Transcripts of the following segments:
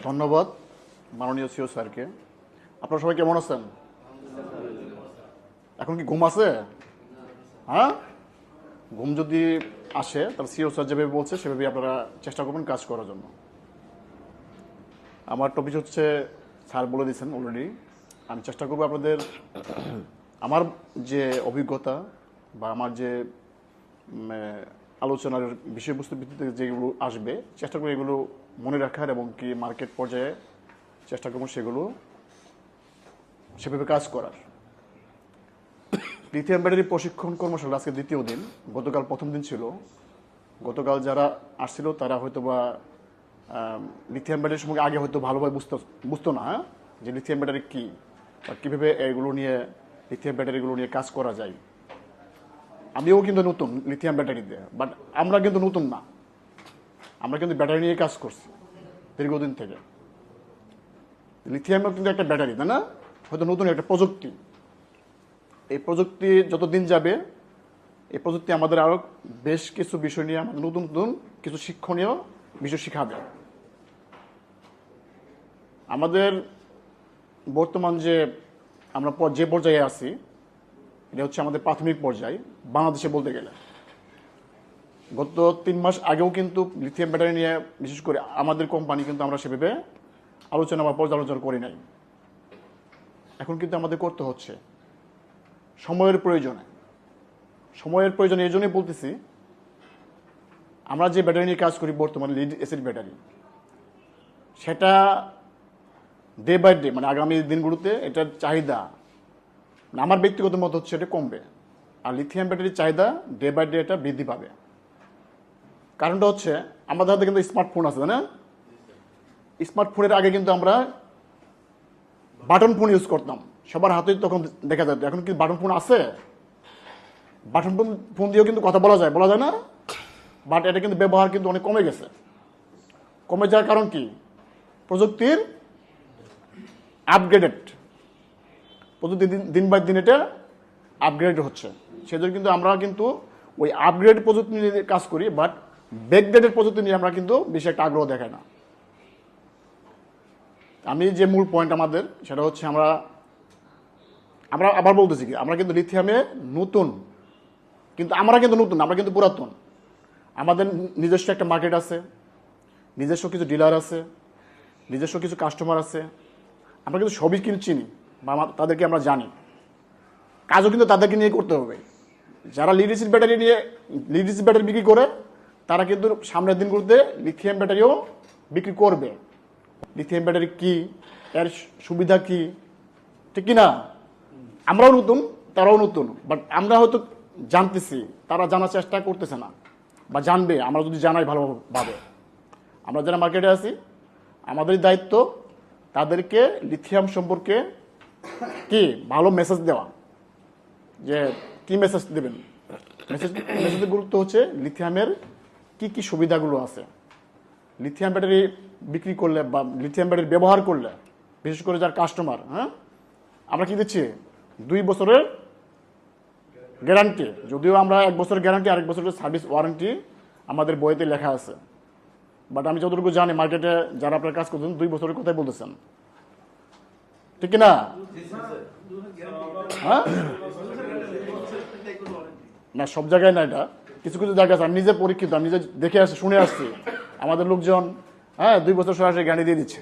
ধন্যবাদ মাননীয় সিও স্যারকে। আপনারা সবাই কেমন আছেন? এখন কি ঘুম আছে? হ্যাঁ, ঘুম যদি আসে তাহলে সিও স্যার যেভাবে বলছে সেভাবে আপনারা চেষ্টা করবেন কাজ করার জন্য। আমার টপিক হচ্ছে, স্যার বলে দিয়েছেন অলরেডি, আমি চেষ্টা করবো আপনাদের আমার যে অভিজ্ঞতা বা আমার যে আলোচনার বিষয়বস্তু ভিত্তিতে যেগুলো আসবে চেষ্টা করি এগুলো মনে রাখার এবং কি মার্কেট পর্যায়ে চেষ্টা করবো সেগুলো সেভাবে কাজ করার। লিথিয়াম ব্যাটারি প্রশিক্ষণ কর্মশালা আজকে দ্বিতীয় দিন, গতকাল প্রথম দিন ছিল। গতকাল যারা আসছিল তারা হয়তো বা লিথিয়াম ব্যাটারির সম্পর্কে আগে হয়তো ভালোভাবে বুঝতো না, যে লিথিয়াম ব্যাটারি কী বা কীভাবে এগুলো নিয়ে লিথিয়াম ব্যাটারিগুলো নিয়ে কাজ করা যায়। আমিও কিন্তু নতুন লিথিয়াম ব্যাটারিতে, বাট আমরা কিন্তু নতুন না, আমরা কিন্তু ব্যাটারি নিয়ে কাজ করছি দীর্ঘদিন থেকে। লিথিয়াম কিন্তু একটা ব্যাটারি, তাই না? হয়তো নতুন একটা প্রযুক্তি। এই প্রযুক্তি যত দিন যাবে এই প্রযুক্তি আমাদের আরও বেশ কিছু বিষয় নিয়ে আমাদের নতুন নতুন কিছু শিক্ষণীয় বিষয় শিখাবে। আমাদের বর্তমান যে আমরা যে পর্যায়ে আছি এটা হচ্ছে আমাদের প্রাথমিক পর্যায় বাংলাদেশে বলতে গেলে। গত 3 মাস আগেও কিন্তু লিথিয়াম ব্যাটারি নিয়ে বিশেষ করে আমাদের কোম্পানি কিন্তু আমরা সেভাবে আলোচনা বা পর্যালোচনা করি নাই। এখন কিন্তু আমাদের করতে হচ্ছে সময়ের প্রয়োজনে। সময়ের প্রয়োজনে এই জন্যই বলতেছি, আমরা যে ব্যাটারি নিয়ে কাজ করি বর্তমানে লিড অ্যাসিড ব্যাটারি, সেটা ডে বাই ডে মানে আগামী দিনগুলোতে এটার চাহিদা আমার ব্যক্তিগত মত হচ্ছে এটা কমবে, আর লিথিয়াম ব্যাটারির চাহিদা ডে বাই ডে এটা বৃদ্ধি পাবে। কারণটা হচ্ছে আমাদের হাতে কিন্তু স্মার্টফোন আছে, তাই না? স্মার্টফোনের আগে কিন্তু আমরা বাটন ফোন ইউজ করতাম, সবার হাতে তখন দেখা যেত। এখন কি বাটন ফোন আছে? বাটন ফোন দিয়েও কিন্তু কথা বলা যায় না? বাট এটা কিন্তু ব্যবহার কিন্তু অনেক কমে গেছে। কমে যাওয়ার কারণ কি? প্রযুক্তির আপগ্রেডেড, প্রযুক্তি দিন বাই দিন এটা আপগ্রেড হচ্ছে। সেজন্য কিন্তু আমরা কিন্তু ওই আপগ্রেড প্রযুক্তি নিয়ে কাজ করি, বাট ব্যাকগ্রেডেড প্রযুক্তি নিয়ে আমরা কিন্তু বেশি একটা আগ্রহ দেখাই না। আমি যে মূল পয়েন্ট আমাদের সেটা হচ্ছে আমরা আবার বলতেছি কি, আমরা কিন্তু লিথিয়ামে নতুন, কিন্তু আমরা কিন্তু নতুন, আমরা কিন্তু পুরাতন। আমাদের নিজস্ব একটা মার্কেট আছে, নিজস্ব কিছু ডিলার আছে, নিজস্ব কিছু কাস্টমার আছে। আমরা কিন্তু সবই কিন্তু চিনি বা তাদেরকে আমরা জানি। কাজও কিন্তু তাদেরকে নিয়ে করতে হবে। যারা লিড অ্যাসিড ব্যাটারি বিক্রি করে তারা কিন্তু সামনের দিনগুলোতে লিথিয়াম ব্যাটারিও বিক্রি করবে। লিথিয়াম ব্যাটারি কি, এর সুবিধা কি, ঠিক কি না? আমরাও নতুন, তারাও নতুন, বাট আমরা হয়তো জানতেছি, তারা জানার চেষ্টা করতেছে না বা জানবে আমরা যদি জানাই ভালোভাবে। আমরা যারা মার্কেটে আছি আমাদের দায়িত্ব তাদেরকে লিথিয়াম সম্পর্কে কি ভালো মেসেজ দেওয়া। যে কি মেসেজ দেবেন? মেসেজের গুরুত্ব হচ্ছে লিথিয়ামের কি কি সুবিধাগুলো আছে। লিথিয়াম ব্যাটারি বিক্রি করলে বা লিথিয়াম ব্যাটারি ব্যবহার করলে, বিশেষ করে যার কাস্টমার, আমরা কি দিচ্ছি 2 বছরের গ্যারান্টি। যদিও আমরা 1 বছরের গ্যারান্টি, আরেক বছরের সার্ভিস ওয়ারেন্টি আমাদের বইতে লেখা আছে, বাট আমি যতটুকু জানি মার্কেটে যারা আপনার কাজ করছেন 2 বছরের কথাই বলতেছেন, ঠিক না? হ্যাঁ, না সব জায়গায় না, এটা কিছু কিছু জায়গা আছে। আমি নিজে পরীক্ষিত, আমি নিজে দেখে আসছি, শুনে আসছি। আমাদের লোকজন 2 বছর সরাসরি গ্যারান্টি দিয়ে দিচ্ছে,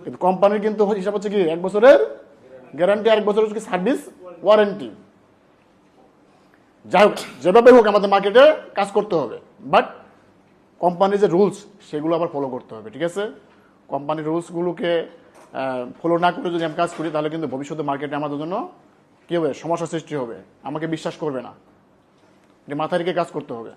কিন্তু কোম্পানির কিন্তু হিসাব হচ্ছে কি 1 বছরের গ্যারান্টি, আরেক বছরের হচ্ছে সার্ভিস ওয়ারেন্টি। যাই হোক, যেভাবে হোক আমাদের মার্কেটে কাজ করতে হবে, বাট কোম্পানির যে রুলস সেগুলো আবার ফলো করতে হবে, ঠিক আছে? কোম্পানির রুলসগুলোকে ফলো না করে যদি আমি কাজ করি তাহলে কিন্তু ভবিষ্যতে মার্কেটে আমাদের জন্য কী হবে, সমস্যার সৃষ্টি হবে। আমাকে বিশ্বাস করবে না, এটা মাথায় রেখে কাজ করতে হবে।